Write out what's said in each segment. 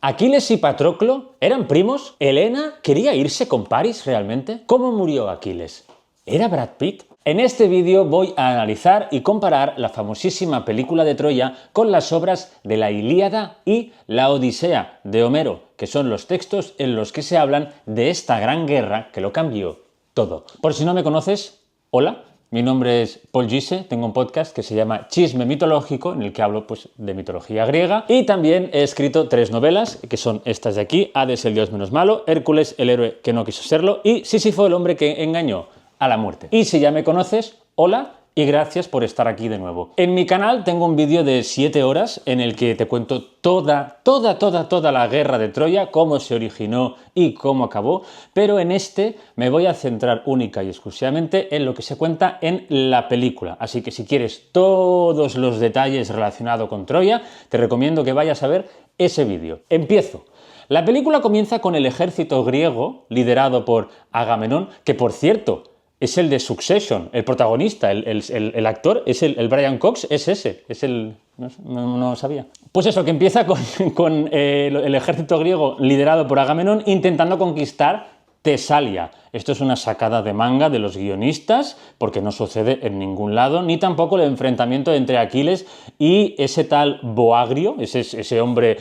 ¿Aquiles y Patroclo eran primos? ¿Helena quería irse con Paris realmente? ¿Cómo murió Aquiles? ¿Era Brad Pitt? En este vídeo voy a analizar y comparar la famosísima película de Troya con las obras de la Ilíada y la Odisea de Homero, que son los textos en los que se hablan de esta gran guerra que lo cambió todo. Por si no me conoces, hola. Mi nombre es Paul Gise, tengo un podcast que se llama Chisme Mitológico, en el que hablo de mitología griega, y también he escrito 3 novelas, que son estas de aquí: Hades, el dios menos malo; Hércules, el héroe que no quiso serlo; y Sísifo, el hombre que engañó a la muerte. Y si ya me conoces, hola y gracias por estar aquí de nuevo. En mi canal tengo un vídeo de 7 horas en el que te cuento toda la guerra de Troya, cómo se originó y cómo acabó, pero en este me voy a centrar única y exclusivamente en lo que se cuenta en la película. Así que si quieres todos los detalles relacionados con Troya, te recomiendo que vayas a ver ese vídeo. Empiezo. La película comienza con el ejército griego liderado por Agamenón, que por cierto es el de Succession, el protagonista, el actor, es el Brian Cox, es ese, es el... No sabía. Pues eso, que empieza con el ejército griego liderado por Agamenón intentando conquistar Tesalia. Esto es una sacada de manga de los guionistas, porque no sucede en ningún lado, ni tampoco el enfrentamiento entre Aquiles y ese tal Boagrio, ese hombre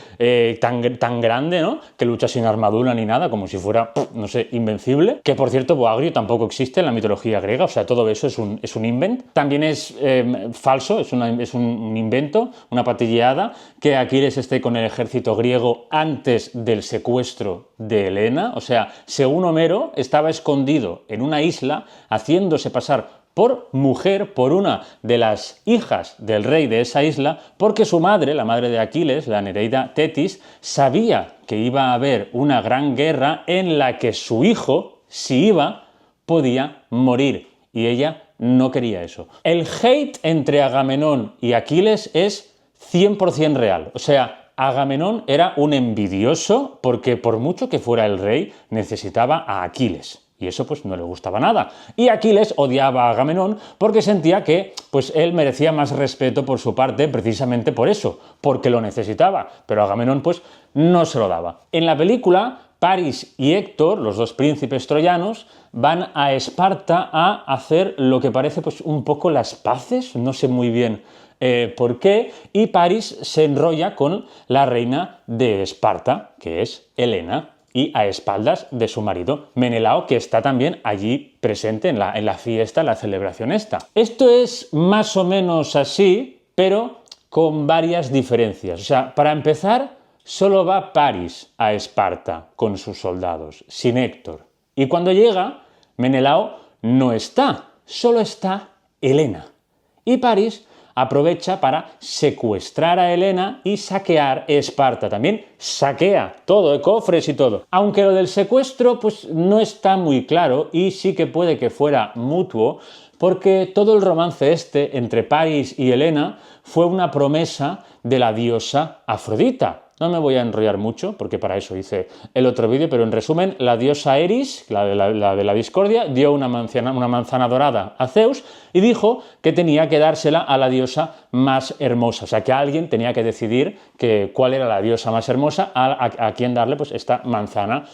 tan grande, ¿no?, que lucha sin armadura ni nada, como si fuera, no sé, invencible. Que por cierto, Boagrio tampoco existe en la mitología griega, o sea, todo eso es un invent. También es falso, es un invento, una patilleada, que Aquiles esté con el ejército griego antes del secuestro de Helena. O sea, según Homero, estaba escondido en una isla haciéndose pasar por mujer, por una de las hijas del rey de esa isla, porque su madre, la madre de Aquiles, la Nereida Tetis, sabía que iba a haber una gran guerra en la que su hijo, si iba, podía morir, y ella no quería eso. El hate entre Agamenón y Aquiles es 100% real. O sea, Agamenón era un envidioso porque, por mucho que fuera el rey, necesitaba a Aquiles. Y eso pues no le gustaba nada. Y Aquiles odiaba a Agamenón porque sentía que pues él merecía más respeto por su parte, precisamente por eso, porque lo necesitaba. Pero Agamenón pues no se lo daba. En la película, Paris y Héctor, los dos príncipes troyanos, van a Esparta a hacer lo que parece pues un poco las paces, no sé muy bien por qué, y Paris se enrolla con la reina de Esparta, que es Helena, y a espaldas de su marido Menelao, que está también allí presente en la fiesta, en la celebración esta. Esto es más o menos así, pero con varias diferencias. O sea, para empezar, solo va Paris a Esparta con sus soldados, sin Héctor. Y cuando llega, Menelao no está, solo está Helena. Y Paris aprovecha para secuestrar a Helena y saquear Esparta. También saquea todo, cofres y todo. Aunque lo del secuestro pues no está muy claro, y sí que puede que fuera mutuo, porque todo el romance entre Paris y Helena fue una promesa de la diosa Afrodita. No me voy a enrollar mucho, porque para eso hice el otro vídeo, pero en resumen, la diosa Eris, la de la discordia, dio una manzana dorada a Zeus y dijo que tenía que dársela a la diosa más hermosa. O sea, que alguien tenía que decidir cuál era la diosa más hermosa a quien darle pues esta manzana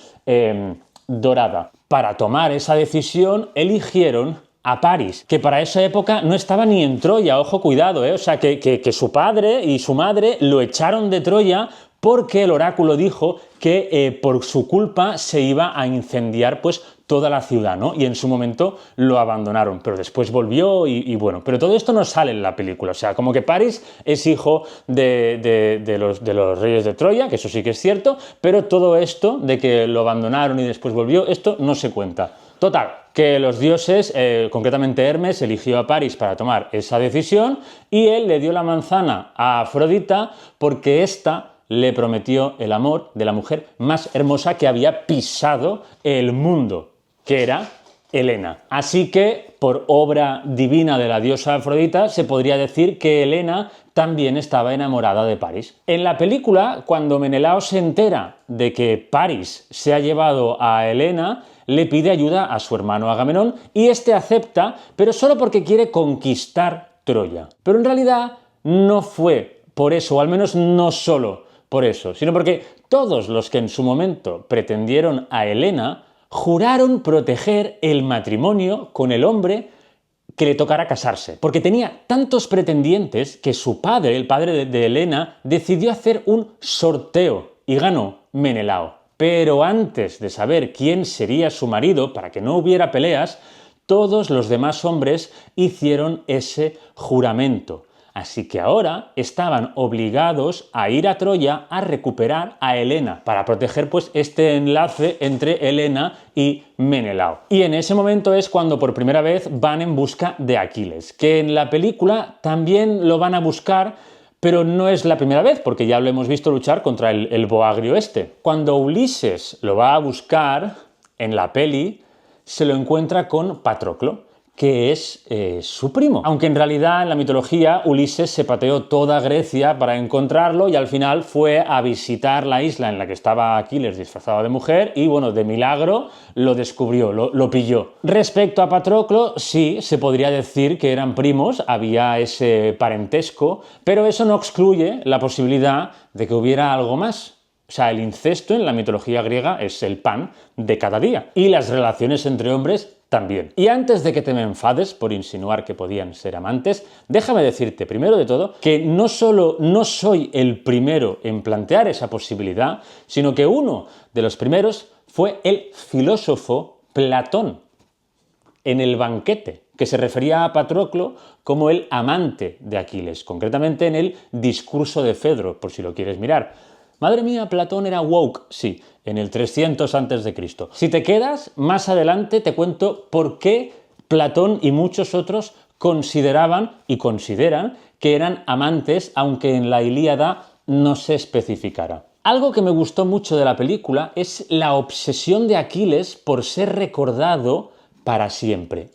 dorada. Para tomar esa decisión, eligieron a Paris, que para esa época no estaba ni en Troya, ojo, cuidado, o sea, que su padre y su madre lo echaron de Troya porque el oráculo dijo que por su culpa se iba a incendiar pues toda la ciudad, ¿no? Y en su momento lo abandonaron, pero después volvió y bueno, pero todo esto no sale en la película. O sea, como que Paris es hijo de los reyes de Troya, que eso sí que es cierto, pero todo esto de que lo abandonaron y después volvió, esto no se cuenta. Total, que los dioses, concretamente Hermes, eligió a Paris para tomar esa decisión, y él le dio la manzana a Afrodita porque ésta le prometió el amor de la mujer más hermosa que había pisado el mundo, que era Helena. Así que, por obra divina de la diosa Afrodita, se podría decir que Helena también estaba enamorada de Paris. En la película, cuando Menelao se entera de que Paris se ha llevado a Helena, le pide ayuda a su hermano Agamenón y este acepta, pero solo porque quiere conquistar Troya. Pero en realidad no fue por eso, o al menos no solo por eso, sino porque todos los que en su momento pretendieron a Helena juraron proteger el matrimonio con el hombre que le tocara casarse, porque tenía tantos pretendientes que su padre, el padre de Helena, decidió hacer un sorteo y ganó Menelao. Pero antes de saber quién sería su marido, para que no hubiera peleas, todos los demás hombres hicieron ese juramento. Así que ahora estaban obligados a ir a Troya a recuperar a Helena para proteger pues este enlace entre Helena y Menelao. Y en ese momento es cuando por primera vez van en busca de Aquiles, que en la película también lo van a buscar, pero no es la primera vez, porque ya lo hemos visto luchar contra el boagrio este. Cuando Ulises lo va a buscar en la peli, se lo encuentra con Patroclo, que es su primo. Aunque en realidad en la mitología Ulises se pateó toda Grecia para encontrarlo y al final fue a visitar la isla en la que estaba Aquiles disfrazado de mujer y bueno, de milagro lo descubrió, lo pilló. Respecto a Patroclo, sí, se podría decir que eran primos, había ese parentesco, pero eso no excluye la posibilidad de que hubiera algo más. O sea, el incesto en la mitología griega es el pan de cada día. Y las relaciones entre hombres también. Y antes de que te me enfades por insinuar que podían ser amantes, déjame decirte, primero de todo, que no solo no soy el primero en plantear esa posibilidad, sino que uno de los primeros fue el filósofo Platón, en el Banquete, que se refería a Patroclo como el amante de Aquiles, concretamente en el Discurso de Fedro, por si lo quieres mirar. Madre mía, Platón era woke, sí, en el 300 a.C. Si te quedas, más adelante te cuento por qué Platón y muchos otros consideraban y consideran que eran amantes, aunque en la Ilíada no se especificara. Algo que me gustó mucho de la película es la obsesión de Aquiles por ser recordado para siempre,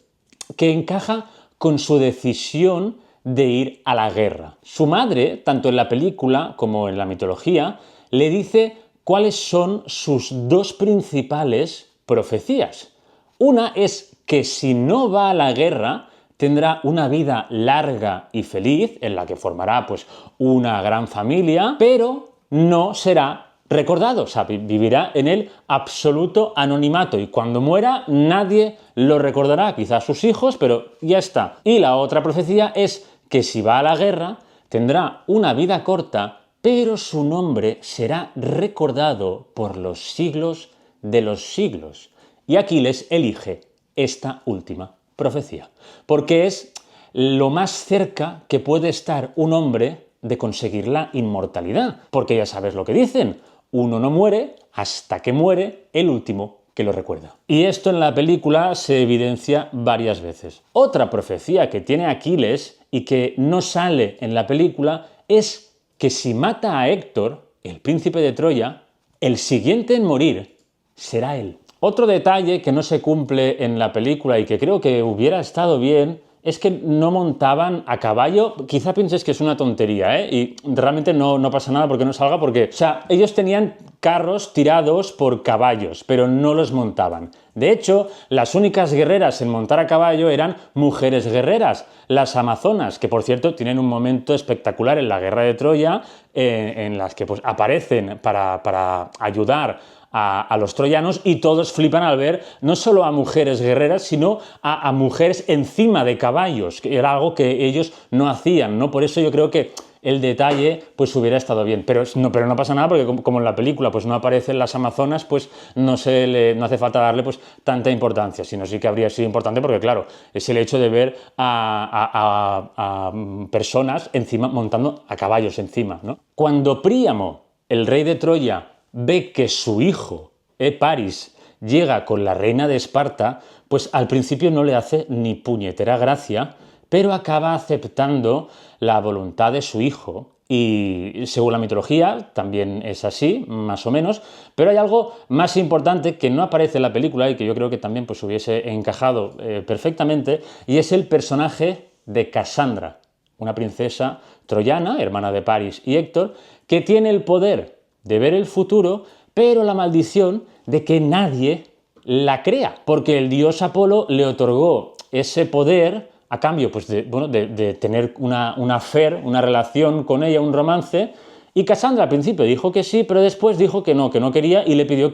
que encaja con su decisión de ir a la guerra. Su madre, tanto en la película como en la mitología, le dice cuáles son sus dos principales profecías. Una es que si no va a la guerra, tendrá una vida larga y feliz, en la que formará pues una gran familia, pero no será recordado, o sea, vivirá en el absoluto anonimato y cuando muera nadie lo recordará, quizás sus hijos, pero ya está. Y la otra profecía es que si va a la guerra, tendrá una vida corta, pero su nombre será recordado por los siglos de los siglos. Y Aquiles elige esta última profecía, porque es lo más cerca que puede estar un hombre de conseguir la inmortalidad, porque ya sabes lo que dicen, uno no muere hasta que muere el último que lo recuerda. Y esto en la película se evidencia varias veces. Otra profecía que tiene Aquiles y que no sale en la película es que si mata a Héctor, el príncipe de Troya, el siguiente en morir será él. Otro detalle que no se cumple en la película y que creo que hubiera estado bien es que no montaban a caballo. Quizá pienses que es una tontería, y realmente no pasa nada porque no salga, porque, o sea, ellos tenían carros tirados por caballos, pero no los montaban. De hecho, las únicas guerreras en montar a caballo eran mujeres guerreras, las amazonas, que por cierto tienen un momento espectacular en la guerra de Troya, en las que pues, aparecen para ayudar a los troyanos y todos flipan al ver no solo a mujeres guerreras, sino a mujeres encima de caballos, que era algo que ellos no hacían, ¿no? Por eso yo creo que el detalle pues hubiera estado bien, pero no pasa nada porque como en la película pues no aparecen las amazonas, pues no hace falta darle pues tanta importancia, sino sí que habría sido importante porque claro, es el hecho de ver a personas encima montando a caballos encima, ¿no? Cuando Príamo, el rey de Troya, ve que su hijo, Paris, llega con la reina de Esparta, pues al principio no le hace ni puñetera gracia, pero acaba aceptando la voluntad de su hijo. Y según la mitología también es así, más o menos, pero hay algo más importante que no aparece en la película y que yo creo que también pues, hubiese encajado perfectamente, y es el personaje de Casandra, una princesa troyana, hermana de Paris y Héctor, que tiene el poder de ver el futuro, pero la maldición de que nadie la crea, porque el dios Apolo le otorgó ese poder a cambio pues de tener una affair, una relación con ella, un romance, Y Casandra al principio dijo que sí, pero después dijo que no quería y le pidió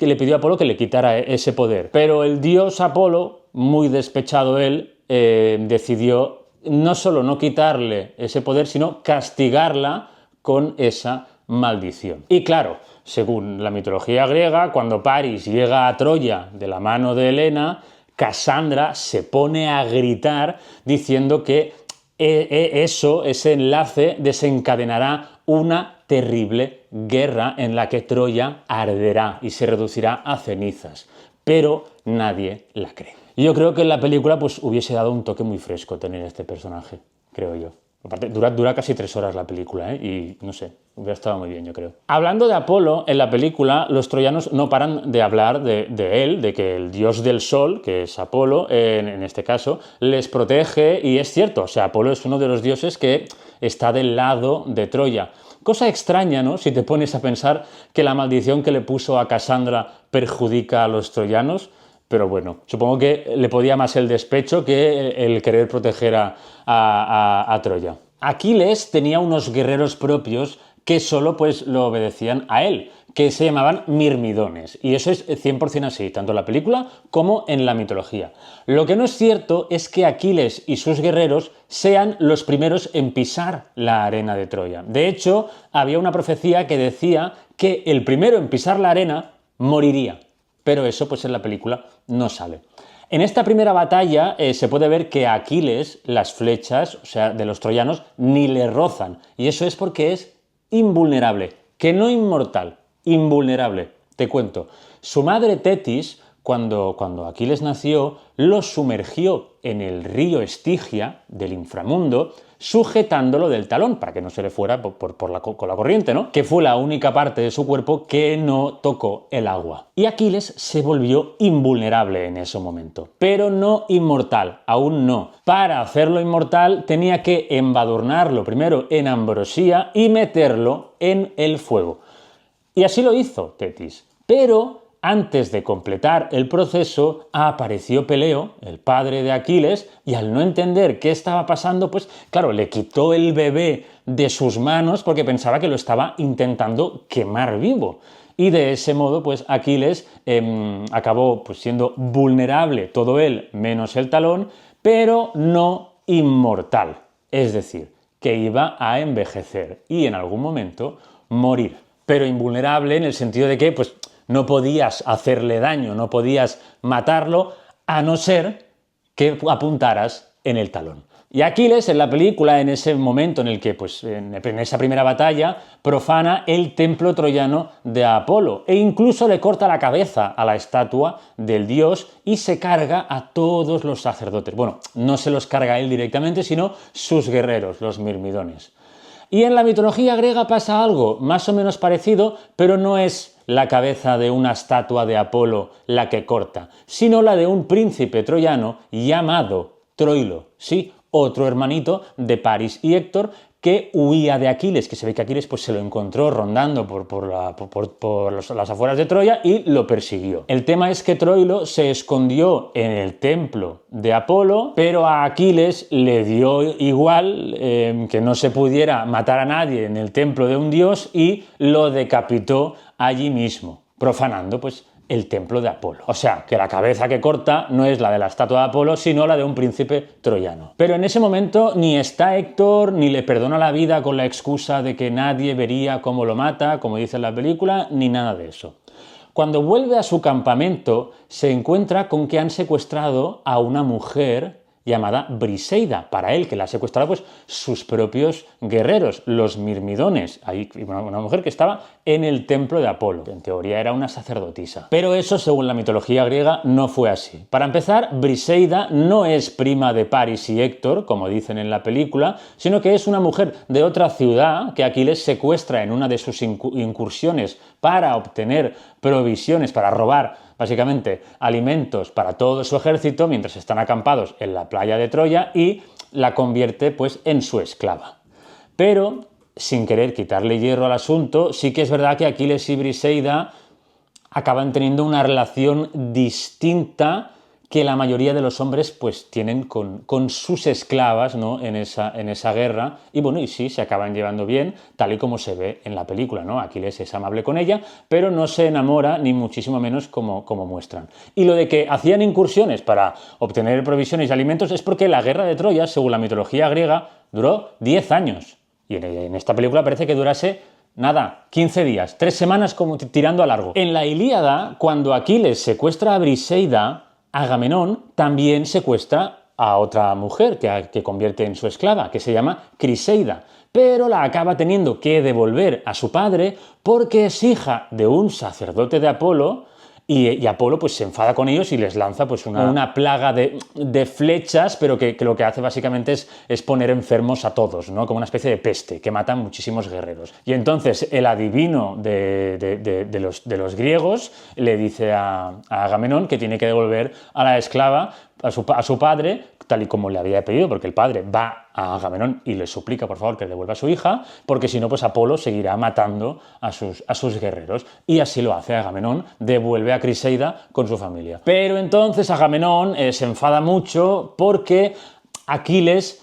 le pidió a Apolo que le quitara ese poder. Pero el dios Apolo, muy despechado él, decidió no solo no quitarle ese poder, sino castigarla con esa maldición. Y claro, según la mitología griega, cuando Paris llega a Troya de la mano de Helena, Casandra se pone a gritar diciendo que ese enlace desencadenará una terrible guerra en la que Troya arderá y se reducirá a cenizas. Pero nadie la cree. Y yo creo que en la película pues, hubiese dado un toque muy fresco tener este personaje, creo yo. Aparte, dura casi 3 horas la película, y no sé, hubiera estado muy bien, yo creo. Hablando de Apolo, en la película los troyanos no paran de hablar de él, de que el dios del sol, que es Apolo, en este caso, les protege, y es cierto, o sea, Apolo es uno de los dioses que está del lado de Troya. Cosa extraña, ¿no?, si te pones a pensar que la maldición que le puso a Casandra perjudica a los troyanos. Pero bueno, supongo que le podía más el despecho que el querer proteger a Troya. Aquiles tenía unos guerreros propios que solo pues lo obedecían a él, que se llamaban mirmidones. Y eso es 100% así, tanto en la película como en la mitología. Lo que no es cierto es que Aquiles y sus guerreros sean los primeros en pisar la arena de Troya. De hecho, había una profecía que decía que el primero en pisar la arena moriría. Pero eso pues en la película no sale. En esta primera batalla se puede ver que a Aquiles las flechas, o sea, de los troyanos, ni le rozan. Y eso es porque es invulnerable, que no inmortal, invulnerable. Te cuento, su madre Tetis, cuando Aquiles nació, lo sumergió en el río Estigia del inframundo, sujetándolo del talón para que no se le fuera con la corriente, ¿no? Que fue la única parte de su cuerpo que no tocó el agua. Y Aquiles se volvió invulnerable en ese momento, pero no inmortal, aún no. Para hacerlo inmortal tenía que embadurnarlo primero en ambrosía y meterlo en el fuego. Y así lo hizo Tetis, pero antes de completar el proceso, apareció Peleo, el padre de Aquiles, y al no entender qué estaba pasando, pues claro, le quitó el bebé de sus manos porque pensaba que lo estaba intentando quemar vivo. Y de ese modo, pues Aquiles acabó pues, siendo vulnerable, todo él menos el talón, pero no inmortal. Es decir, que iba a envejecer y en algún momento morir. Pero invulnerable en el sentido de que, pues, no podías hacerle daño, no podías matarlo, a no ser que apuntaras en el talón. Y Aquiles, en la película, en ese momento en el que, pues, en esa primera batalla, profana el templo troyano de Apolo e incluso le corta la cabeza a la estatua del dios y se carga a todos los sacerdotes. Bueno, no se los carga él directamente, sino sus guerreros, los mirmidones. Y en la mitología griega pasa algo más o menos parecido, pero no es la cabeza de una estatua de Apolo la que corta, sino la de un príncipe troyano llamado Troilo, sí, otro hermanito de Paris y Héctor, que huía de Aquiles, que se ve que Aquiles pues, se lo encontró rondando por las afueras de Troya y lo persiguió. El tema es que Troilo se escondió en el templo de Apolo, pero a Aquiles le dio igual que no se pudiera matar a nadie en el templo de un dios y lo decapitó allí mismo, profanando pues el templo de Apolo. O sea, que la cabeza que corta no es la de la estatua de Apolo, sino la de un príncipe troyano. Pero en ese momento ni está Héctor, ni le perdona la vida con la excusa de que nadie vería cómo lo mata, como dice en la película, ni nada de eso. Cuando vuelve a su campamento, se encuentra con que han secuestrado a una mujer llamada Briseida, para él, que la ha secuestrado pues, sus propios guerreros, los mirmidones. Hay una mujer que estaba en el templo de Apolo, que en teoría era una sacerdotisa. Pero eso, según la mitología griega, no fue así. Para empezar, Briseida no es prima de Paris y Héctor, como dicen en la película, sino que es una mujer de otra ciudad que Aquiles secuestra en una de sus incursiones para obtener provisiones, para robar básicamente alimentos para todo su ejército mientras están acampados en la playa de Troya y la convierte pues en su esclava. Pero, sin querer quitarle hierro al asunto, sí que es verdad que Aquiles y Briseida acaban teniendo una relación distinta que la mayoría de los hombres pues tienen con sus esclavas, ¿no? en esa guerra, y bueno, y sí, se acaban llevando bien, tal y como se ve en la película, ¿no? Aquiles es amable con ella, pero no se enamora, ni muchísimo menos como muestran. Y lo de que hacían incursiones para obtener provisiones y alimentos es porque la guerra de Troya, según la mitología griega, duró 10 años. Y en esta película parece que durase, nada, 15 días, 3 semanas como tirando a largo. En la Ilíada, cuando Aquiles secuestra a Briseida, Agamenón también secuestra a otra mujer que convierte en su esclava, que se llama Criseida, pero la acaba teniendo que devolver a su padre porque es hija de un sacerdote de Apolo, y Apolo pues se enfada con ellos y les lanza pues una plaga de flechas, pero que lo que hace básicamente es poner enfermos a todos, ¿no? Como una especie de peste que mata muchísimos guerreros. Y entonces el adivino de los griegos le dice a Agamenón que tiene que devolver a la esclava a su padre, tal y como le había pedido, porque el padre va a Agamenón y le suplica por favor que le devuelva a su hija, porque si no pues Apolo seguirá matando a sus guerreros. Y así lo hace. Agamenón devuelve a Criseida con su familia. Pero entonces Agamenón se enfada mucho porque Aquiles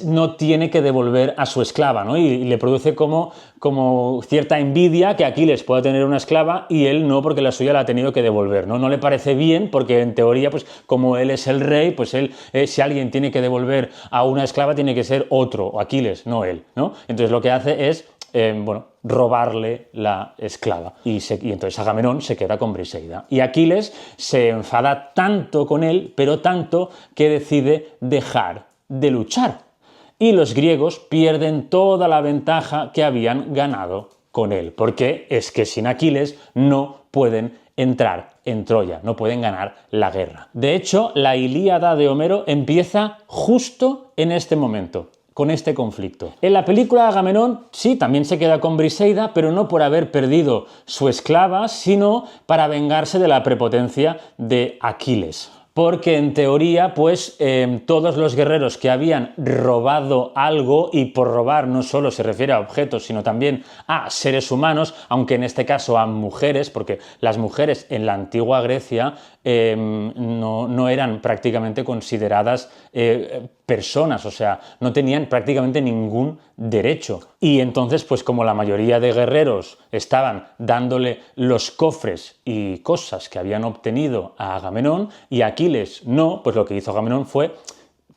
no tiene que devolver a su esclava, ¿no? Y le produce como cierta envidia que Aquiles pueda tener una esclava y él no, porque la suya la ha tenido que devolver, ¿no? No le parece bien porque en teoría, pues como él es el rey, pues él, si alguien tiene que devolver a una esclava tiene que ser otro, Aquiles, no él, ¿no? Entonces lo que hace es robarle la esclava. Y entonces Agamenón se queda con Briseida. Y Aquiles se enfada tanto con él, pero tanto que decide dejar de luchar. Y los griegos pierden toda la ventaja que habían ganado con él, porque es que sin Aquiles no pueden entrar en Troya, no pueden ganar la guerra. De hecho, la Ilíada de Homero empieza justo en este momento, con este conflicto. En la película Agamenón sí, también se queda con Briseida, pero no por haber perdido su esclava, sino para vengarse de la prepotencia de Aquiles. Porque en teoría, pues todos los guerreros que habían robado algo, y por robar no solo se refiere a objetos, sino también a seres humanos, aunque en este caso a mujeres, porque las mujeres en la antigua Grecia no eran prácticamente consideradas personas, o sea, no tenían prácticamente ningún derecho. Y entonces, pues como la mayoría de guerreros estaban dándole los cofres y cosas que habían obtenido a Agamenón y Aquiles no, pues lo que hizo Agamenón fue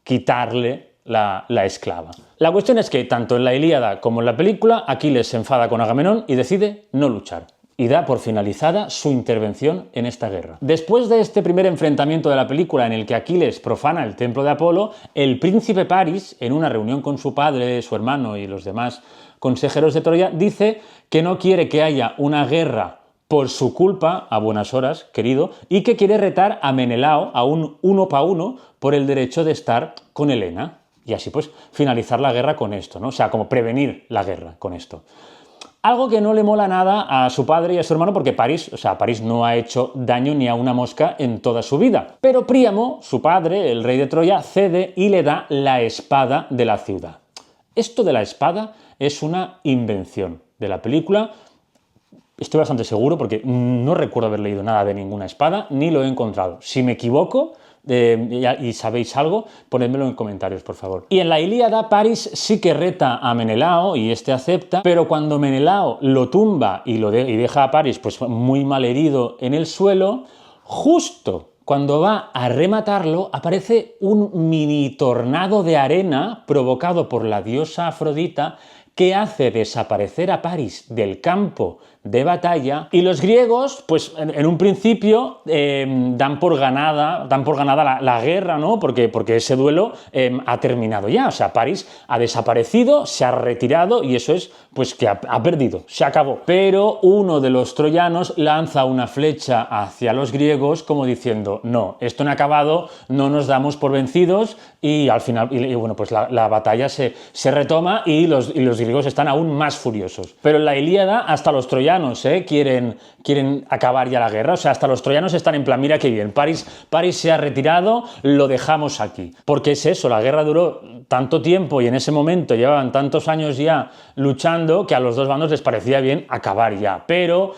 quitarle la esclava. La cuestión es que tanto en la Ilíada como en la película Aquiles se enfada con Agamenón y decide no luchar. Y da por finalizada su intervención en esta guerra. Después de este primer enfrentamiento de la película en el que Aquiles profana el templo de Apolo, el príncipe Paris, en una reunión con su padre, su hermano y los demás consejeros de Troya, dice que no quiere que haya una guerra por su culpa, a buenas horas, querido, y que quiere retar a Menelao a un 1-1 por el derecho de estar con Helena. Y así pues finalizar la guerra con esto, ¿no? O sea, como prevenir la guerra con esto. Algo que no le mola nada a su padre y a su hermano porque París no ha hecho daño ni a una mosca en toda su vida. Pero Príamo, su padre, el rey de Troya, cede y le da la espada de la ciudad. Esto de la espada es una invención de la película. Estoy bastante seguro porque no recuerdo haber leído nada de ninguna espada, ni lo he encontrado. Si me equivoco y sabéis algo, ponedmelo en comentarios, por favor. Y en la Ilíada, París sí que reta a Menelao y este acepta, pero cuando Menelao lo tumba y deja a París pues muy mal herido en el suelo, justo cuando va a rematarlo, aparece un mini tornado de arena provocado por la diosa Afrodita que hace desaparecer a París del campo de batalla, y los griegos, pues en un principio dan por ganada la guerra, ¿no? Porque ese duelo ha terminado ya, o sea, París ha desaparecido, se ha retirado y eso es pues que ha perdido, se acabó. Pero uno de los troyanos lanza una flecha hacia los griegos como diciendo, no, esto no ha acabado, no nos damos por vencidos, y al final, bueno, pues la batalla se retoma y los griegos están aún más furiosos. Pero en la Ilíada hasta los troyanos troyanos quieren acabar ya la guerra. O sea, hasta los troyanos están en plan, mira qué bien, París se ha retirado, lo dejamos aquí. Porque es eso, la guerra duró tanto tiempo y en ese momento llevaban tantos años ya luchando que a los dos bandos les parecía bien acabar ya. Pero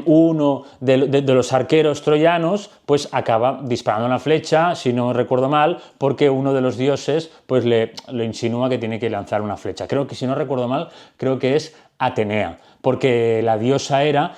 uno de los arqueros troyanos pues acaba disparando una flecha, si no recuerdo mal, porque uno de los dioses pues le insinúa que tiene que lanzar una flecha. Creo que, si no recuerdo mal, creo que es Atenea, porque la diosa Hera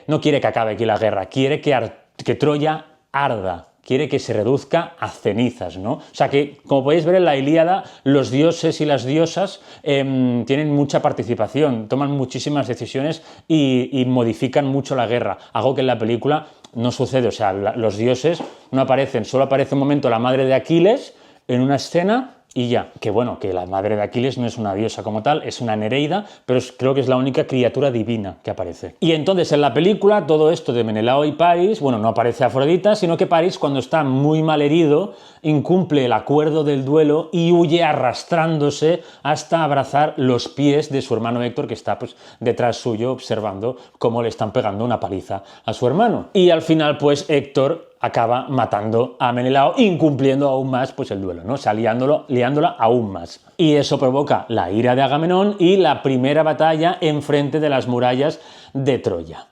no quiere que acabe aquí la guerra, quiere que Troya arda, quiere que se reduzca a cenizas, ¿no? O sea que, como podéis ver en la Ilíada, los dioses y las diosas tienen mucha participación, toman muchísimas decisiones y modifican mucho la guerra, algo que en la película no sucede. O sea, los dioses no aparecen, solo aparece un momento la madre de Aquiles en una escena y ya. Que bueno, que la madre de Aquiles no es una diosa como tal, es una Nereida, pero creo que es la única criatura divina que aparece. Y entonces en la película todo esto de Menelao y Paris, bueno, no aparece Afrodita, sino que Paris, cuando está muy mal herido, incumple el acuerdo del duelo y huye arrastrándose hasta abrazar los pies de su hermano Héctor, que está pues detrás suyo observando cómo le están pegando una paliza a su hermano. Y al final pues Héctor acaba matando a Menelao, incumpliendo aún más pues el duelo, ¿no? O sea, liándola aún más. Y eso provoca la ira de Agamenón y la primera batalla enfrente de las murallas de Troya.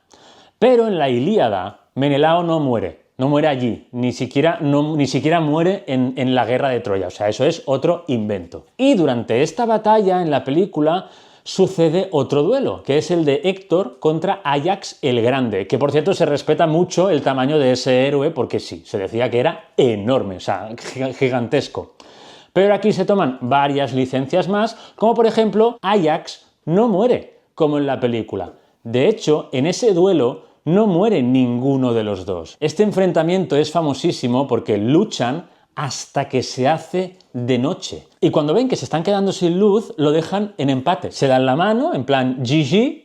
Pero en la Ilíada, Menelao no muere. No muere allí, ni siquiera muere en la guerra de Troya. O sea, eso es otro invento. Y durante esta batalla, en la película, sucede otro duelo, que es el de Héctor contra Áyax el Grande, que por cierto se respeta mucho el tamaño de ese héroe, porque sí, se decía que era enorme, o sea, gigantesco. Pero aquí se toman varias licencias más, como por ejemplo, Áyax no muere, como en la película. De hecho, en ese duelo no muere ninguno de los dos. Este enfrentamiento es famosísimo porque luchan hasta que se hace de noche. Y cuando ven que se están quedando sin luz, lo dejan en empate. Se dan la mano, en plan GG,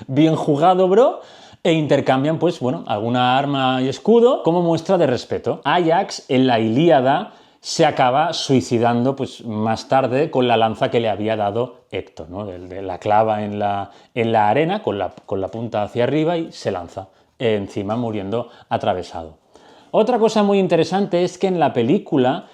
bien jugado, bro, e intercambian, pues, bueno, alguna arma y escudo como muestra de respeto. Áyax, en la Ilíada, se acaba suicidando pues, más tarde con la lanza que le había dado Héctor, ¿no? La clava en la arena con la punta hacia arriba y se lanza encima, muriendo atravesado. Otra cosa muy interesante es que en la película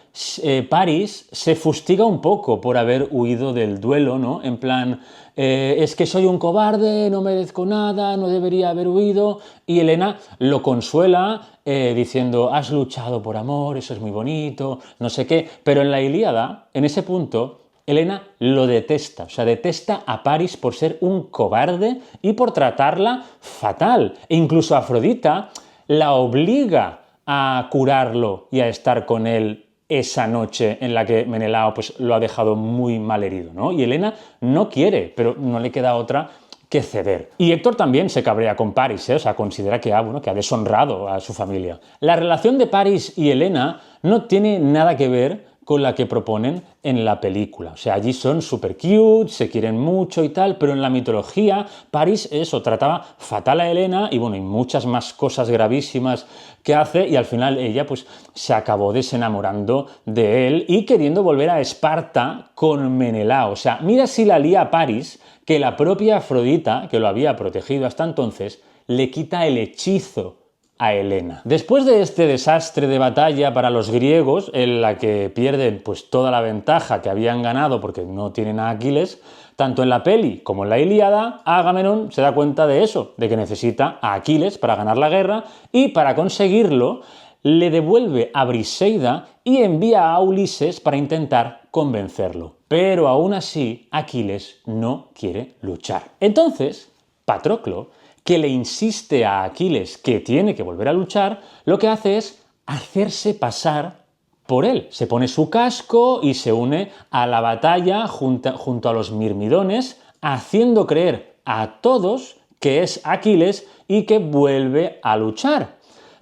Paris se fustiga un poco por haber huido del duelo, ¿no? En plan, es que soy un cobarde, no merezco nada, no debería haber huido. Y Helena lo consuela diciendo, has luchado por amor, eso es muy bonito, no sé qué. Pero en la Ilíada, en ese punto, Helena lo detesta, o sea, detesta a Paris por ser un cobarde y por tratarla fatal. E incluso Afrodita la obliga a curarlo y a estar con él esa noche en la que Menelao pues, lo ha dejado muy mal herido, ¿no? Y Helena no quiere, pero no le queda otra que ceder. Y Héctor también se cabrea con Paris, o sea, considera que ha deshonrado a su familia. La relación de Paris y Helena no tiene nada que ver con la que proponen en la película. O sea, allí son súper cute, se quieren mucho y tal, pero en la mitología Paris trataba fatal a Helena y bueno, y muchas más cosas gravísimas que hace y al final ella pues se acabó desenamorando de él y queriendo volver a Esparta con Menelao. O sea, mira si la lía Paris, que la propia Afrodita, que lo había protegido hasta entonces, le quita el hechizo a Helena. Después de este desastre de batalla para los griegos, en la que pierden pues toda la ventaja que habían ganado porque no tienen a Aquiles, tanto en la peli como en la Ilíada, Agamenón se da cuenta de eso, de que necesita a Aquiles para ganar la guerra y para conseguirlo le devuelve a Briseida y envía a Ulises para intentar convencerlo. Pero aún así, Aquiles no quiere luchar. Entonces, Patroclo, que le insiste a Aquiles que tiene que volver a luchar, lo que hace es hacerse pasar por él. Se pone su casco y se une a la batalla junto a los mirmidones, haciendo creer a todos que es Aquiles y que vuelve a luchar.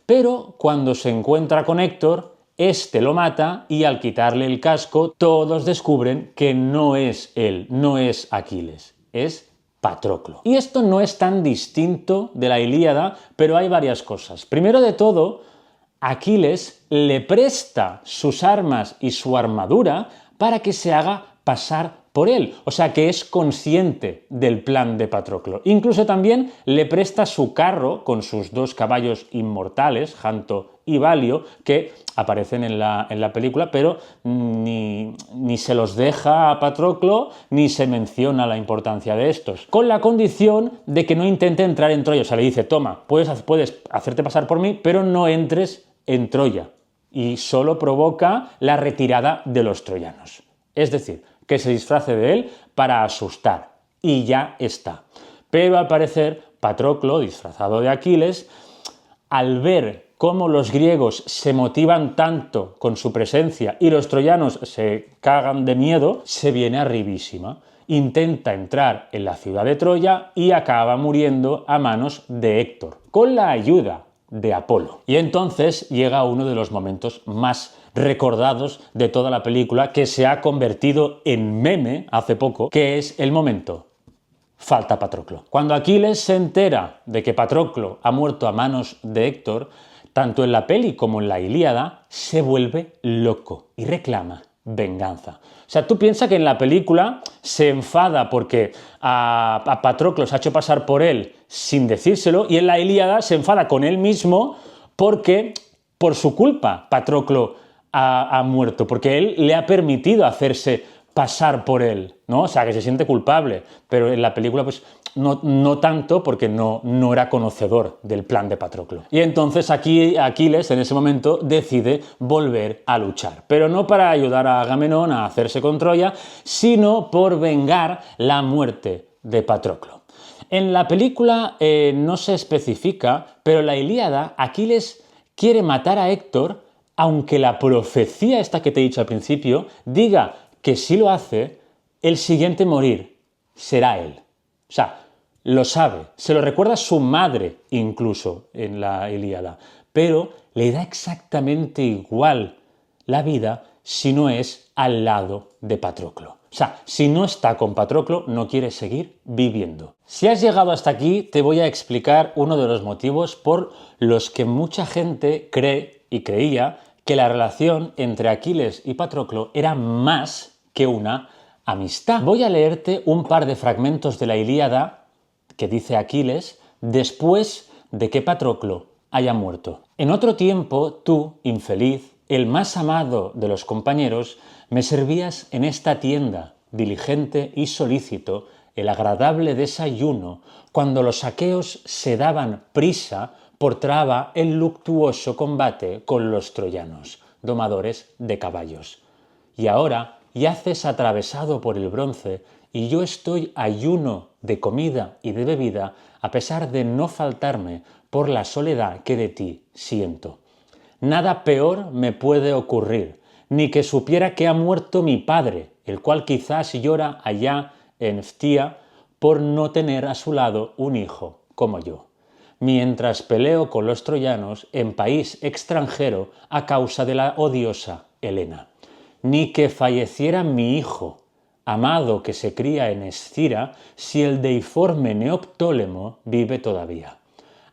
Pero cuando se encuentra con Héctor, este lo mata y al quitarle el casco, todos descubren que no es él, no es Aquiles, es Patroclo. Y esto no es tan distinto de la Ilíada, pero hay varias cosas. Primero de todo, Aquiles le presta sus armas y su armadura para que se haga pasar por él, o sea que es consciente del plan de Patroclo. Incluso también le presta su carro con sus 2 caballos inmortales, Janto y Balio, que aparecen en la película, pero ni se los deja a Patroclo, ni se menciona la importancia de estos, con la condición de que no intente entrar en Troya. O sea, le dice, toma, puedes hacerte pasar por mí, pero no entres en Troya. Y solo provoca la retirada de los troyanos. Es decir, que se disfrace de él para asustar. Y ya está. Pero al parecer, Patroclo, disfrazado de Aquiles, al ver cómo los griegos se motivan tanto con su presencia y los troyanos se cagan de miedo, se viene arribísima. Intenta entrar en la ciudad de Troya y acaba muriendo a manos de Héctor, con la ayuda de Apolo. Y entonces llega uno de los momentos más recordados de toda la película, que se ha convertido en meme hace poco, que es el momento falta Patroclo. Cuando Aquiles se entera de que Patroclo ha muerto a manos de Héctor, tanto en la peli como en la Ilíada, se vuelve loco y reclama venganza. O sea, tú piensas que en la película se enfada porque a Patroclo se ha hecho pasar por él sin decírselo, y en la Ilíada se enfada con él mismo porque por su culpa Patroclo ha muerto, porque él le ha permitido hacerse pasar por él, ¿no? O sea, que se siente culpable, pero en la película pues no tanto, porque no era conocedor del plan de Patroclo. Y entonces aquí Aquiles en ese momento decide volver a luchar, pero no para ayudar a Agamenón a hacerse con Troya, sino por vengar la muerte de Patroclo. En la película no se especifica, pero en la Ilíada Aquiles quiere matar a Héctor, aunque la profecía esta que te he dicho al principio diga que si lo hace, el siguiente en morir será él. O sea, lo sabe, se lo recuerda su madre incluso en la Ilíada, pero le da exactamente igual la vida si no es al lado de Patroclo. O sea, si no está con Patroclo, no quiere seguir viviendo. Si has llegado hasta aquí, te voy a explicar uno de los motivos por los que mucha gente cree y creía que la relación entre Aquiles y Patroclo era más que una amistad. Voy a leerte un par de fragmentos de la Ilíada que dice Aquiles después de que Patroclo haya muerto. En otro tiempo, tú, infeliz, el más amado de los compañeros, me servías en esta tienda, diligente y solícito, el agradable desayuno, cuando los aqueos se daban prisa por traba el luctuoso combate con los troyanos, domadores de caballos. Y ahora yaces atravesado por el bronce, y yo estoy ayuno de comida y de bebida, a pesar de no faltarme por la soledad que de ti siento. Nada peor me puede ocurrir, ni que supiera que ha muerto mi padre, el cual quizás llora allá en Phthia por no tener a su lado un hijo como yo, mientras peleo con los troyanos en país extranjero a causa de la odiosa Helena. Ni que falleciera mi hijo, amado que se cría en Escira, si el deiforme Neoptólemo vive todavía.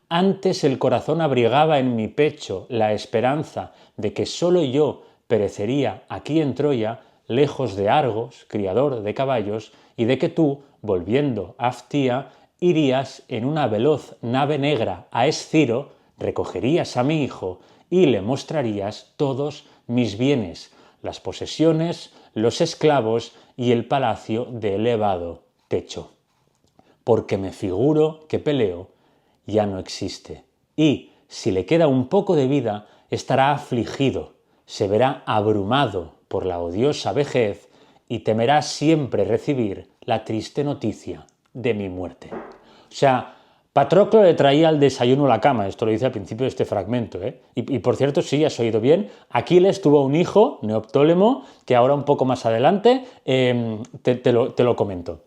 Antes el corazón abrigaba en mi pecho la esperanza de que solo yo perecería aquí en Troya, lejos de Argos, criador de caballos, y de que tú, volviendo a Phthia, irías en una veloz nave negra a Esciro, recogerías a mi hijo y le mostrarías todos mis bienes, las posesiones, los esclavos y el palacio de elevado techo. Porque me figuro que Peleo ya no existe, y, si le queda un poco de vida, estará afligido, se verá abrumado por la odiosa vejez y temerá siempre recibir la triste noticia de mi muerte. O sea, Patroclo le traía el desayuno a la cama, esto lo dice al principio de este fragmento, Y por cierto, sí, has oído bien, Aquiles tuvo un hijo, Neoptólemo, que ahora un poco más adelante te lo comento.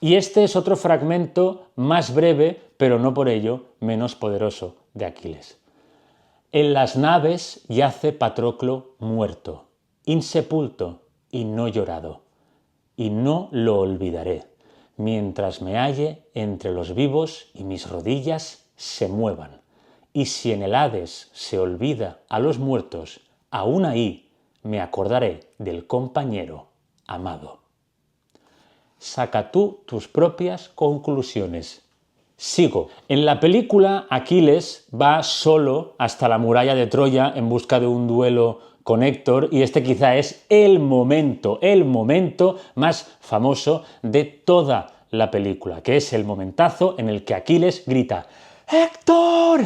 Y este es otro fragmento más breve, pero no por ello menos poderoso, de Aquiles. En las naves yace Patroclo muerto, insepulto y no llorado, y no lo olvidaré, mientras me halle entre los vivos y mis rodillas se muevan. Y si en el Hades se olvida a los muertos, aún ahí me acordaré del compañero amado. saca tú tus propias conclusiones. Sigo. En la película, Aquiles va solo hasta la muralla de Troya en busca de un duelo con Héctor, y este quizá es el momento más famoso de toda la película, que es el momentazo en el que Aquiles grita ¡Héctor!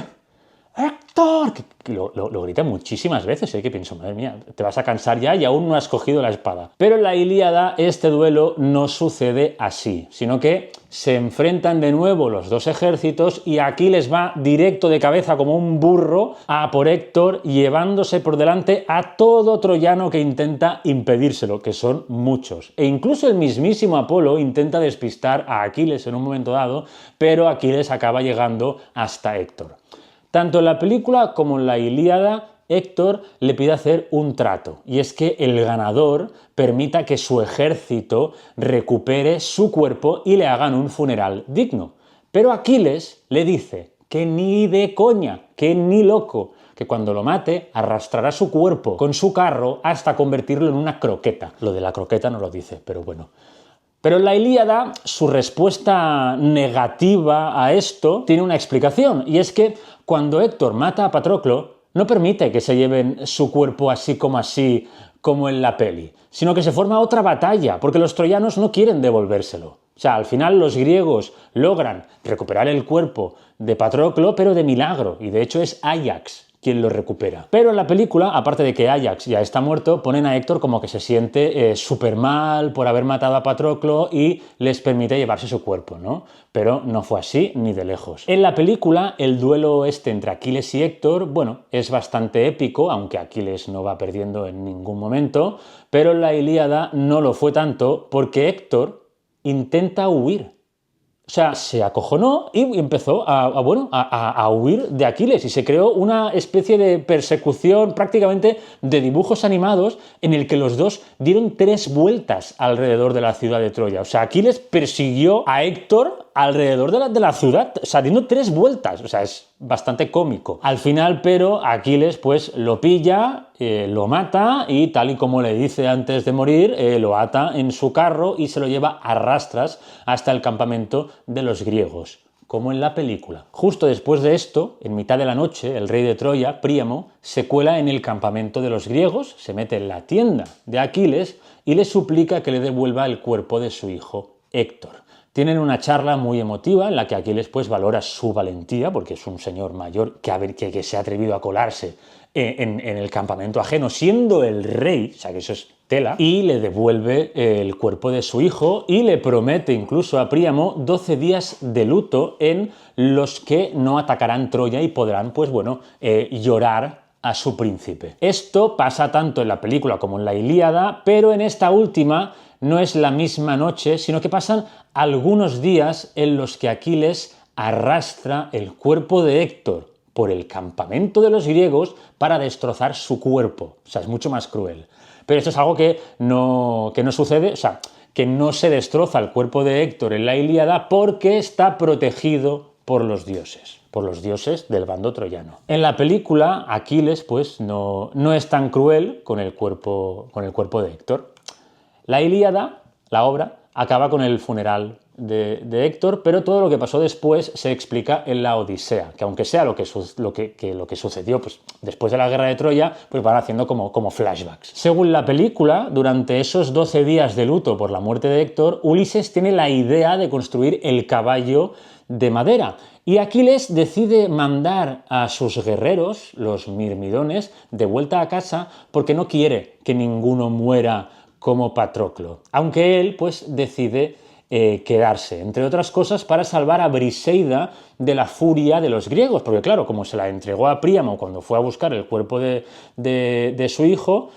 ¡Héctor! Que lo grita muchísimas veces, que pienso, madre mía, te vas a cansar ya y aún no has cogido la espada. Pero en la Ilíada este duelo no sucede así, sino que se enfrentan de nuevo los dos ejércitos y Aquiles va directo de cabeza como un burro a por Héctor, llevándose por delante a todo troyano que intenta impedírselo, que son muchos. E incluso el mismísimo Apolo intenta despistar a Aquiles en un momento dado, pero Aquiles acaba llegando hasta Héctor. Tanto en la película como en la Ilíada, Héctor le pide hacer un trato, y es que el ganador permita que su ejército recupere su cuerpo y le hagan un funeral digno. Pero Aquiles le dice que ni de coña, que ni loco, que cuando lo mate arrastrará su cuerpo con su carro hasta convertirlo en una croqueta. Lo de la croqueta no lo dice, pero bueno. Pero en la Ilíada, su respuesta negativa a esto tiene una explicación, y es que cuando Héctor mata a Patroclo, no permite que se lleven su cuerpo así como en la peli, sino que se forma otra batalla, porque los troyanos no quieren devolvérselo. O sea, al final los griegos logran recuperar el cuerpo de Patroclo, pero de milagro, y de hecho es Áyax quien lo recupera. Pero en la película, aparte de que Áyax ya está muerto, ponen a Héctor como que se siente súper mal por haber matado a Patroclo y les permite llevarse su cuerpo, ¿no? Pero no fue así ni de lejos. En la película, el duelo entre Aquiles y Héctor, bueno, es bastante épico, aunque Aquiles no va perdiendo en ningún momento, pero en la Ilíada no lo fue tanto porque Héctor intenta huir. O sea, se acojonó y empezó a huir de Aquiles, y se creó una especie de persecución prácticamente de dibujos animados en el que los dos dieron 3 vueltas alrededor de la ciudad de Troya. O sea, Aquiles persiguió a Héctor alrededor de la ciudad, o sea, dando 3 vueltas. O sea, es bastante cómico. Al final, pero, Aquiles pues lo pilla, lo mata y, tal y como le dice antes de morir, lo ata en su carro y se lo lleva a rastras hasta el campamento de los griegos, como en la película. Justo después de esto, en mitad de la noche, el rey de Troya, Príamo, se cuela en el campamento de los griegos, se mete en la tienda de Aquiles y le suplica que le devuelva el cuerpo de su hijo Héctor. Tienen una charla muy emotiva en la que Aquiles pues valora su valentía, porque es un señor mayor que se ha atrevido a colarse en el campamento ajeno, siendo el rey, o sea que eso es tela, y le devuelve el cuerpo de su hijo y le promete incluso a Príamo 12 días de luto en los que no atacarán Troya y podrán, pues bueno, llorar a su príncipe. Esto pasa tanto en la película como en la Ilíada, pero en esta última no es la misma noche, sino que pasan algunos días en los que Aquiles arrastra el cuerpo de Héctor por el campamento de los griegos para destrozar su cuerpo. O sea, es mucho más cruel. Pero esto es algo que no sucede, o sea, que no se destroza el cuerpo de Héctor en la Ilíada porque está protegido por los dioses del bando troyano. En la película, Aquiles pues no es tan cruel con el cuerpo de Héctor. La Ilíada, la obra, acaba con el funeral de Héctor, pero todo lo que pasó después se explica en la Odisea, que aunque sea lo que sucedió pues, después de la guerra de Troya, pues van haciendo como flashbacks. Según la película, durante esos 12 días de luto por la muerte de Héctor, Ulises tiene la idea de construir el caballo de madera, y Aquiles decide mandar a sus guerreros, los mirmidones, de vuelta a casa porque no quiere que ninguno muera como Patroclo, aunque él pues decide quedarse, entre otras cosas para salvar a Briseida de la furia de los griegos, porque claro, como se la entregó a Príamo cuando fue a buscar el cuerpo de su hijo,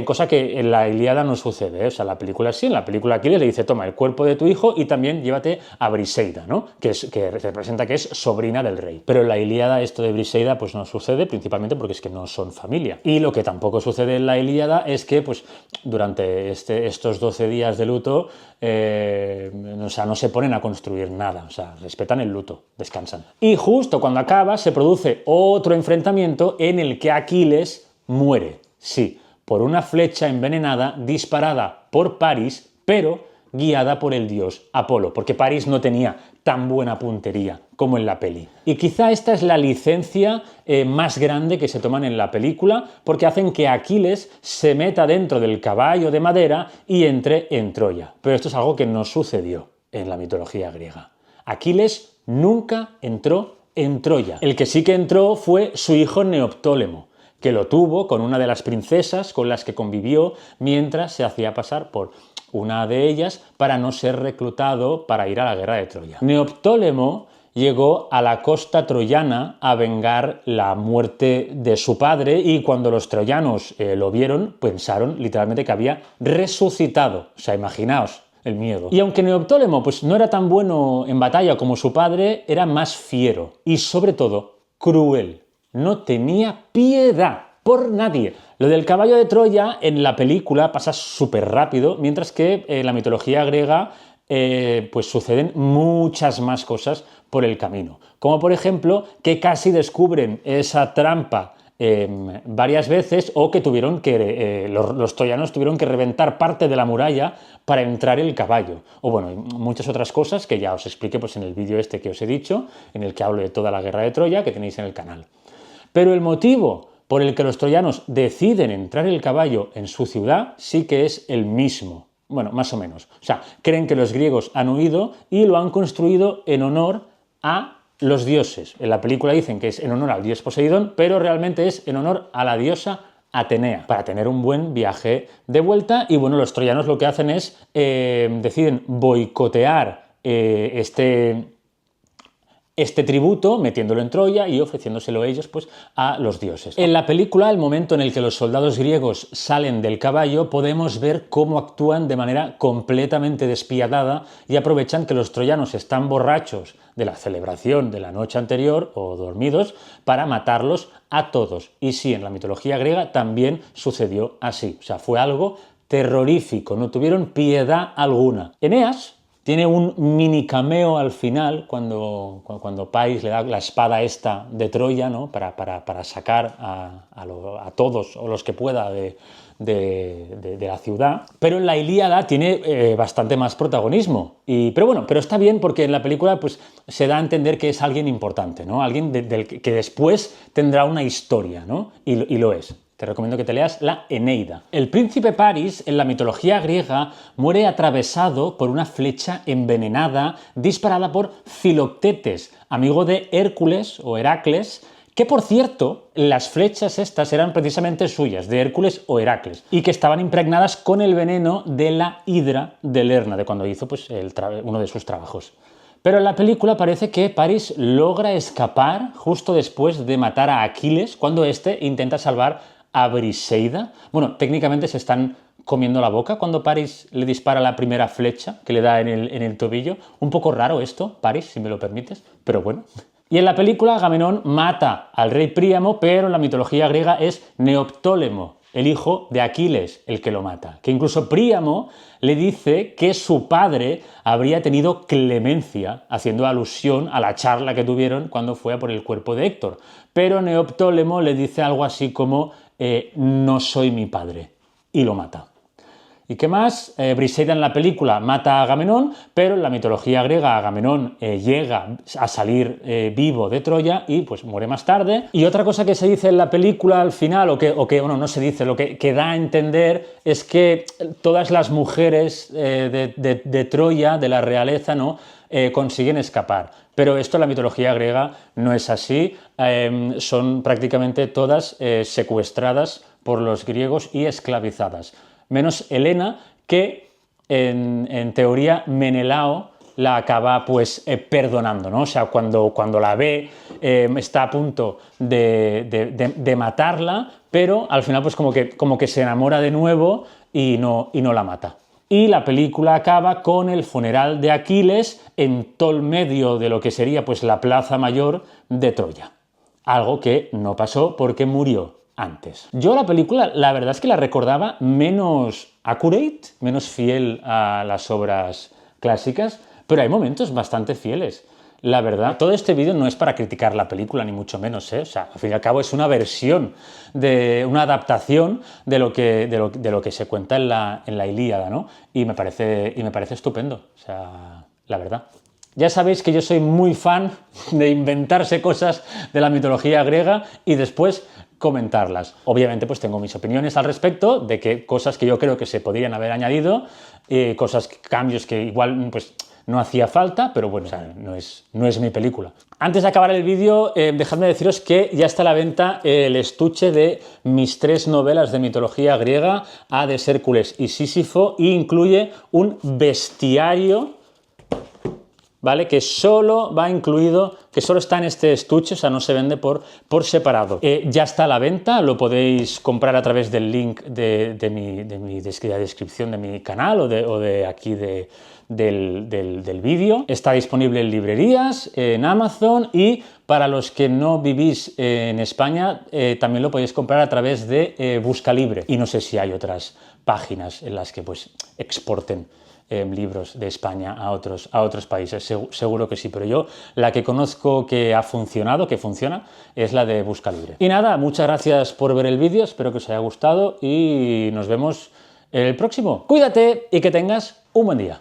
cosa que en la Ilíada no sucede, o sea, la película sí, en la película Aquiles le dice, toma el cuerpo de tu hijo y también llévate a Briseida, ¿no? que representa que es sobrina del rey. Pero en la Ilíada esto de Briseida pues no sucede, principalmente porque es que no son familia. Y lo que tampoco sucede en la Ilíada es que pues durante estos 12 días de luto, o sea, no se ponen a construir nada, o sea, respetan el luto, descansan. Y justo cuando acaba se produce otro enfrentamiento en el que Aquiles muere, sí, por una flecha envenenada disparada por París, pero guiada por el dios Apolo, porque París no tenía tan buena puntería como en la peli. Y quizá esta es la licencia más grande que se toman en la película, porque hacen que Aquiles se meta dentro del caballo de madera y entre en Troya. Pero esto es algo que no sucedió en la mitología griega. Aquiles nunca entró en Troya. El que sí que entró fue su hijo Neoptólemo, que lo tuvo con una de las princesas con las que convivió mientras se hacía pasar por una de ellas para no ser reclutado para ir a la guerra de Troya. Neoptólemo llegó a la costa troyana a vengar la muerte de su padre y cuando los troyanos lo vieron, pensaron literalmente que había resucitado. O sea, imaginaos el miedo. Y aunque Neoptólemo pues, no era tan bueno en batalla como su padre, era más fiero y sobre todo cruel. No tenía piedad por nadie. Lo del caballo de Troya en la película pasa súper rápido, mientras que en la mitología griega pues suceden muchas más cosas por el camino. Como por ejemplo que casi descubren esa trampa varias veces o que tuvieron que los troyanos tuvieron que reventar parte de la muralla para entrar el caballo. O bueno, muchas otras cosas que ya os expliqué pues, en el vídeo este que os he dicho, en el que hablo de toda la guerra de Troya, que tenéis en el canal. Pero el motivo por el que los troyanos deciden entrar el caballo en su ciudad sí que es el mismo. Bueno, más o menos. O sea, creen que los griegos han huido y lo han construido en honor a los dioses. En la película dicen que es en honor al dios Poseidón, pero realmente es en honor a la diosa Atenea, para tener un buen viaje de vuelta. Y bueno, los troyanos lo que hacen es, deciden boicotear este tributo, metiéndolo en Troya y ofreciéndoselo ellos pues, a los dioses. En la película, el momento en el que los soldados griegos salen del caballo, podemos ver cómo actúan de manera completamente despiadada y aprovechan que los troyanos están borrachos de la celebración de la noche anterior o dormidos para matarlos a todos. Y sí, en la mitología griega también sucedió así. O sea, fue algo terrorífico, no tuvieron piedad alguna. Eneas tiene un mini cameo al final, cuando Paris le da la espada esta de Troya, ¿no? para sacar a todos o los que pueda de la ciudad. Pero en la Ilíada tiene bastante más protagonismo. Pero está bien porque en la película pues, se da a entender que es alguien importante, ¿no? Alguien del que después tendrá una historia, ¿no? Y lo es. Te recomiendo que te leas la Eneida. El príncipe París, en la mitología griega, muere atravesado por una flecha envenenada disparada por Filoctetes, amigo de Hércules o Heracles, que por cierto, las flechas estas eran precisamente suyas, de Hércules o Heracles, y que estaban impregnadas con el veneno de la hidra de Lerna, de cuando hizo pues, uno de sus trabajos. Pero en la película parece que París logra escapar justo después de matar a Aquiles, cuando éste intenta salvar a Briseida. Bueno, técnicamente se están comiendo la boca cuando París le dispara la primera flecha que le da en el tobillo. Un poco raro esto, París, si me lo permites, pero bueno. Y en la película Agamenón mata al rey Príamo, pero en la mitología griega es Neoptólemo, el hijo de Aquiles, el que lo mata. Que incluso Príamo le dice que su padre habría tenido clemencia, haciendo alusión a la charla que tuvieron cuando fue a por el cuerpo de Héctor. Pero Neoptólemo le dice algo así como no soy mi padre, y lo mata. ¿Y qué más? Briseida en la película mata a Agamenón, pero en la mitología griega Agamenón llega a salir vivo de Troya y pues muere más tarde. Y otra cosa que se dice en la película al final, o que bueno, no se dice, lo que da a entender es que todas las mujeres de Troya, de la realeza, ¿no? Consiguen escapar. Pero esto en la mitología griega no es así, son prácticamente todas secuestradas por los griegos y esclavizadas. Menos Helena, que en teoría Menelao la acaba pues perdonando, ¿no? O sea, cuando la ve está a punto de matarla, pero al final pues como que se enamora de nuevo y no la mata. Y la película acaba con el funeral de Aquiles en todo el medio de lo que sería pues la plaza mayor de Troya. Algo que no pasó porque murió antes. Yo la película, la verdad es que la recordaba menos accurate, menos fiel a las obras clásicas, pero hay momentos bastante fieles. la verdad. Todo este vídeo no es para criticar la película, ni mucho menos, ¿eh? O sea, al fin y al cabo es una versión, una adaptación de lo que se cuenta en la Ilíada, ¿no? Y me parece estupendo, o sea, la verdad. Ya sabéis que yo soy muy fan de inventarse cosas de la mitología griega y después comentarlas. Obviamente pues tengo mis opiniones al respecto de que cosas que yo creo que se podrían haber añadido, cambios que igual pues no hacía falta, pero bueno, o sea, no es mi película. Antes de acabar el vídeo, dejadme deciros que ya está a la venta el estuche de mis 3 novelas de mitología griega, Hades, Hércules y Sísifo, y incluye un bestiario, ¿vale? Que solo va incluido, que solo está en este estuche, o sea, no se vende por separado. Ya está a la venta, lo podéis comprar a través del link de la descripción de mi canal o de aquí del vídeo. Está disponible en librerías, en Amazon, y para los que no vivís en España, también lo podéis comprar a través de Buscalibre. Y no sé si hay otras páginas en las que pues exporten libros de España a otros países, seguro que sí, pero yo la que conozco que ha funcionado, que funciona, es la de Buscalibre. Y nada, muchas gracias por ver el vídeo, espero que os haya gustado y nos vemos en el próximo. Cuídate y que tengas un buen día.